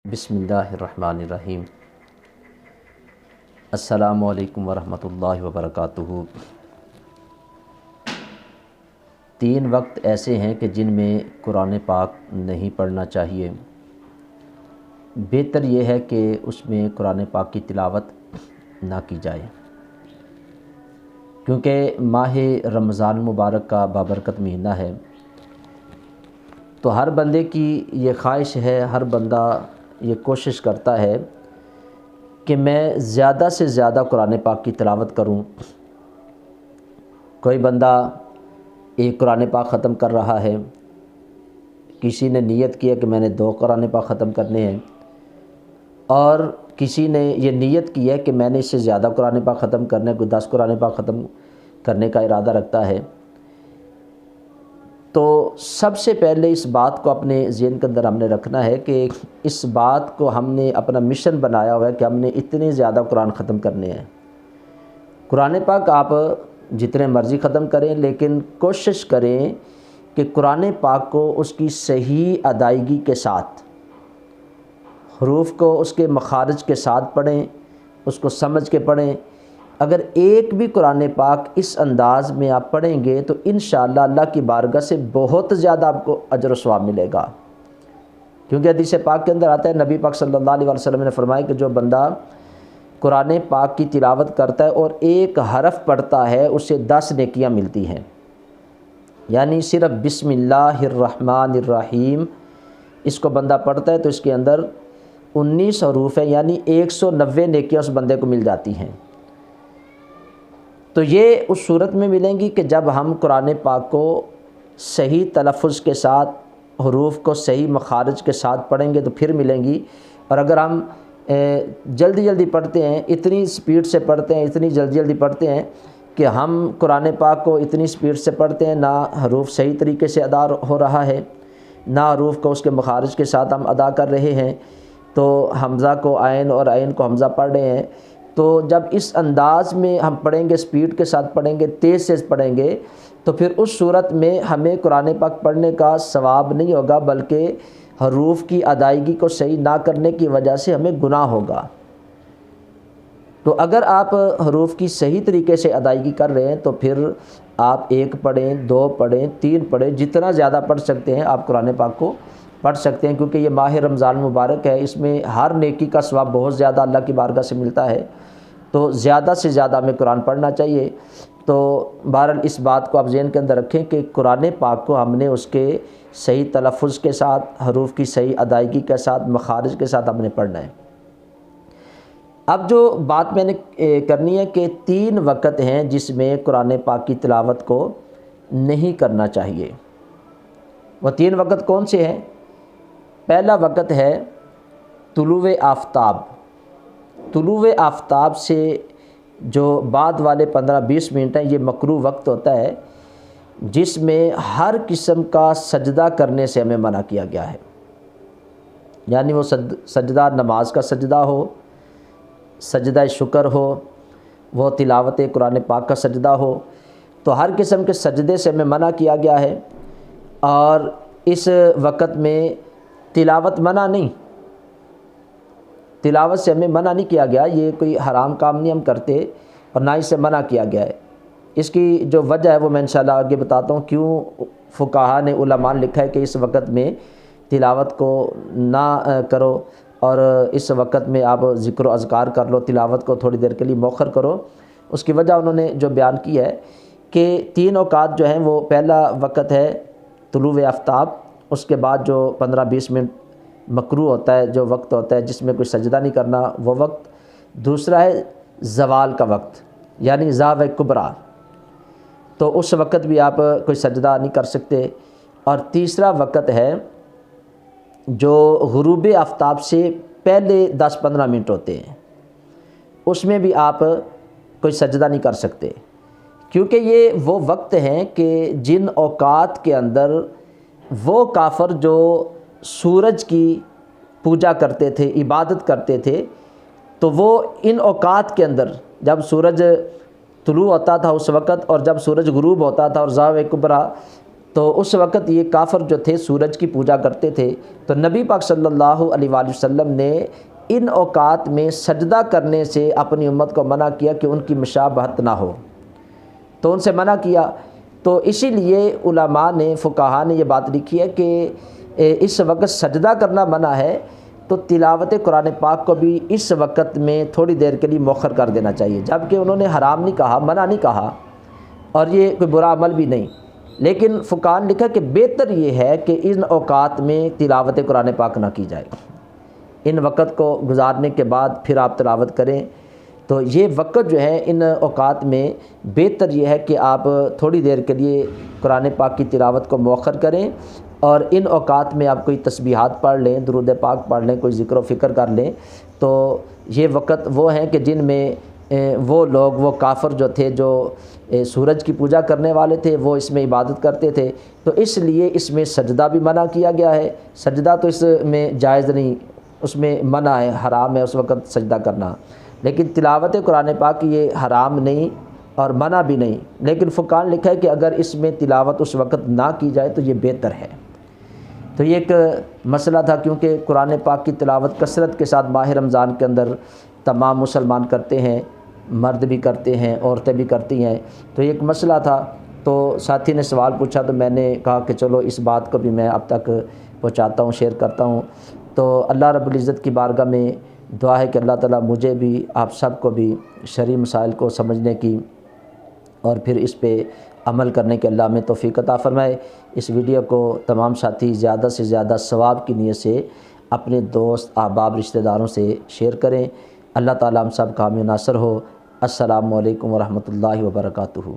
بسم اللہ الرحمن الرحیم۔ السلام علیکم ورحمۃ اللہ وبرکاتہ۔ تین وقت ایسے ہیں کہ جن میں قرآن پاک نہیں پڑھنا چاہیے۔ بہتر یہ ہے کہ اس میں قرآن پاک کی تلاوت نہ کی جائے، کیونکہ ماہ رمضان مبارک کا بابرکت مہینہ ہے، تو ہر بندے کی یہ خواہش ہے، ہر بندہ یہ کوشش کرتا ہے کہ میں زیادہ سے زیادہ قرآن پاک کی تلاوت کروں۔ کوئی بندہ ایک قرآن پاک ختم کر رہا ہے، کسی نے نیت کیا کہ میں نے 2 قرآن پاک ختم کرنے ہیں، اور کسی نے یہ نیت کی ہے کہ میں نے اس سے زیادہ قرآن پاک ختم کرنے، کوئی 10 قرآن پاک ختم کرنے کا ارادہ رکھتا ہے۔ تو سب سے پہلے اس بات کو اپنے ذہن کے اندر ہم نے رکھنا ہے کہ اس بات کو ہم نے اپنا مشن بنایا ہوا ہے کہ ہم نے اتنے زیادہ قرآن ختم کرنے ہیں۔ قرآن پاک آپ جتنے مرضی ختم کریں، لیکن کوشش کریں کہ قرآن پاک کو اس کی صحیح ادائیگی کے ساتھ، حروف کو اس کے مخارج کے ساتھ پڑھیں، اس کو سمجھ کے پڑھیں۔ اگر ایک بھی قرآن پاک اس انداز میں آپ پڑھیں گے تو انشاءاللہ اللہ کی بارگاہ سے بہت زیادہ آپ کو اجر و ثواب ملے گا، کیونکہ حدیث پاک کے اندر آتا ہے، نبی پاک صلی اللہ علیہ وسلم نے فرمایا کہ جو بندہ قرآن پاک کی تلاوت کرتا ہے اور ایک حرف پڑھتا ہے، اسے 10 نیکیاں ملتی ہیں۔ یعنی صرف بسم اللہ الرحمن الرحیم اس کو بندہ پڑھتا ہے تو اس کے اندر 19 حروف ہیں، یعنی 190 نیکیاں اس بندے کو مل جاتی ہیں۔ تو یہ اس صورت میں ملیں گی کہ جب ہم قرآن پاک کو صحیح تلفظ کے ساتھ، حروف کو صحیح مخارج کے ساتھ پڑھیں گے تو پھر ملیں گی۔ اور اگر ہم جلدی جلدی پڑھتے ہیں، اتنی سپیڈ سے پڑھتے ہیں، اتنی جلدی جلدی پڑھتے ہیں کہ ہم قرآن پاک کو اتنی سپیڈ سے پڑھتے ہیں، نہ حروف صحیح طریقے سے ادا ہو رہا ہے، نہ حروف کو اس کے مخارج کے ساتھ ہم ادا کر رہے ہیں، تو حمزہ کو عین اور عین کو حمزہ پڑھ رہے ہیں۔ تو جب اس انداز میں ہم پڑھیں گے، سپیڈ کے ساتھ پڑھیں گے، تیز سے پڑھیں گے، تو پھر اس صورت میں ہمیں قرآن پاک پڑھنے کا ثواب نہیں ہوگا، بلکہ حروف کی ادائیگی کو صحیح نہ کرنے کی وجہ سے ہمیں گناہ ہوگا۔ تو اگر آپ حروف کی صحیح طریقے سے ادائیگی کر رہے ہیں تو پھر آپ 1 پڑھیں، 2 پڑھیں، 3 پڑھیں، جتنا زیادہ پڑھ سکتے ہیں آپ قرآن پاک کو پڑھ سکتے ہیں، کیونکہ یہ ماہ رمضان مبارک ہے، اس میں ہر نیکی کا ثواب بہت زیادہ اللہ کی بارگاہ سے ملتا ہے، تو زیادہ سے زیادہ ہمیں قرآن پڑھنا چاہیے۔ تو بہرحال اس بات کو آپ ذہن کے اندر رکھیں کہ قرآن پاک کو ہم نے اس کے صحیح تلفظ کے ساتھ، حروف کی صحیح ادائیگی کے ساتھ، مخارج کے ساتھ ہم نے پڑھنا ہے۔ اب جو بات میں نے کرنی ہے کہ 3 وقت ہیں جس میں قرآن پاک کی تلاوت کو نہیں کرنا چاہیے۔ وہ 3 وقت کون سے ہیں؟ پہلا وقت ہے طلوع آفتاب۔ طلوع آفتاب سے جو بعد والے 15-20 منٹ ہیں، یہ مکروہ وقت ہوتا ہے، جس میں ہر قسم کا سجدہ کرنے سے ہمیں منع کیا گیا ہے۔ یعنی وہ سجدہ نماز کا سجدہ ہو، سجدہ شکر ہو، وہ تلاوت قرآن پاک کا سجدہ ہو، تو ہر قسم کے سجدے سے ہمیں منع کیا گیا ہے۔ اور اس وقت میں تلاوت منع نہیں، تلاوت سے ہمیں منع نہیں کیا گیا، یہ کوئی حرام کام نہیں ہم کرتے اور نہ اسے منع کیا گیا ہے۔ اس کی جو وجہ ہے وہ میں انشاءاللہ آگے بتاتا ہوں، کیوں فقہا نے، علماء نے لکھا ہے کہ اس وقت میں تلاوت کو نہ کرو، اور اس وقت میں آپ ذکر و اذکار کر لو، تلاوت کو تھوڑی دیر کے لیے مؤخر کرو۔ اس کی وجہ انہوں نے جو بیان کی ہے کہ 3 اوقات جو ہیں، وہ پہلا وقت ہے طلوع آفتاب، اس کے بعد جو 15-20 منٹ مکروہ ہوتا ہے، جو وقت ہوتا ہے جس میں کوئی سجدہ نہیں کرنا، وہ وقت۔ دوسرا ہے زوال کا وقت، یعنی زاویہ کبریٰ، تو اس وقت بھی آپ کوئی سجدہ نہیں کر سکتے۔ اور تیسرا وقت ہے جو غروب آفتاب سے پہلے 10-15 منٹ ہوتے ہیں، اس میں بھی آپ کوئی سجدہ نہیں کر سکتے، کیونکہ یہ وہ وقت ہیں کہ جن اوقات کے اندر وہ کافر جو سورج کی پوجا کرتے تھے، عبادت کرتے تھے، تو وہ ان اوقات کے اندر جب سورج طلوع ہوتا تھا اس وقت، اور جب سورج غروب ہوتا تھا اور زاویہ کبریٰ تو اس وقت یہ کافر جو تھے سورج کی پوجا کرتے تھے، تو نبی پاک صلی اللہ علیہ وآلہ وسلم نے ان اوقات میں سجدہ کرنے سے اپنی امت کو منع کیا کہ ان کی مشابہت نہ ہو، تو ان سے منع کیا۔ تو اسی لیے علماء نے، فقہاء نے یہ بات لکھی ہے کہ اس وقت سجدہ کرنا منع ہے، تو تلاوت قرآن پاک کو بھی اس وقت میں تھوڑی دیر کے لیے مؤخر کر دینا چاہیے، جبکہ انہوں نے حرام نہیں کہا، منع نہیں کہا، اور یہ کوئی برا عمل بھی نہیں، لیکن فقہاء نے لکھا کہ بہتر یہ ہے کہ ان اوقات میں تلاوت قرآن پاک نہ کی جائے، ان وقت کو گزارنے کے بعد پھر آپ تلاوت کریں۔ تو یہ وقت جو ہے ان اوقات میں بہتر یہ ہے کہ آپ تھوڑی دیر کے لیے قرآن پاک کی تلاوت کو مؤخر کریں، اور ان اوقات میں آپ کوئی تسبیحات پڑھ لیں، درود پاک پڑھ لیں، کوئی ذکر و فکر کر لیں۔ تو یہ وقت وہ ہیں کہ جن میں وہ لوگ، وہ کافر جو تھے، جو سورج کی پوجا کرنے والے تھے، وہ اس میں عبادت کرتے تھے، تو اس لیے اس میں سجدہ بھی منع کیا گیا ہے۔ سجدہ تو اس میں جائز نہیں، اس میں منع ہے، حرام ہے اس وقت سجدہ کرنا، لیکن تلاوت قرآن پاک یہ حرام نہیں اور منع بھی نہیں، لیکن فقہاء نے لکھا ہے کہ اگر اس میں تلاوت اس وقت نہ کی جائے تو یہ بہتر ہے۔ تو یہ ایک مسئلہ تھا، کیونکہ قرآن پاک کی تلاوت کثرت کے ساتھ ماہ رمضان کے اندر تمام مسلمان کرتے ہیں، مرد بھی کرتے ہیں، عورتیں بھی کرتی ہیں، تو یہ ایک مسئلہ تھا۔ تو ساتھی نے سوال پوچھا تو میں نے کہا کہ چلو اس بات کو بھی میں اب تک پہنچاتا ہوں، شیئر کرتا ہوں۔ تو اللہ رب العزت کی بارگاہ میں دعا ہے کہ اللہ تعالیٰ مجھے بھی، آپ سب کو بھی شرعی مسائل کو سمجھنے کی اور پھر اس پہ عمل کرنے کے اللہ میں توفیق عطا فرمائے۔ اس ویڈیو کو تمام ساتھی زیادہ سے زیادہ ثواب کی نیت سے اپنے دوست، احباب، رشتہ داروں سے شیئر کریں۔ اللہ تعالیٰ ہم سب کا حامی و ناصر ہو۔ السلام علیکم ورحمۃ اللہ وبرکاتہ۔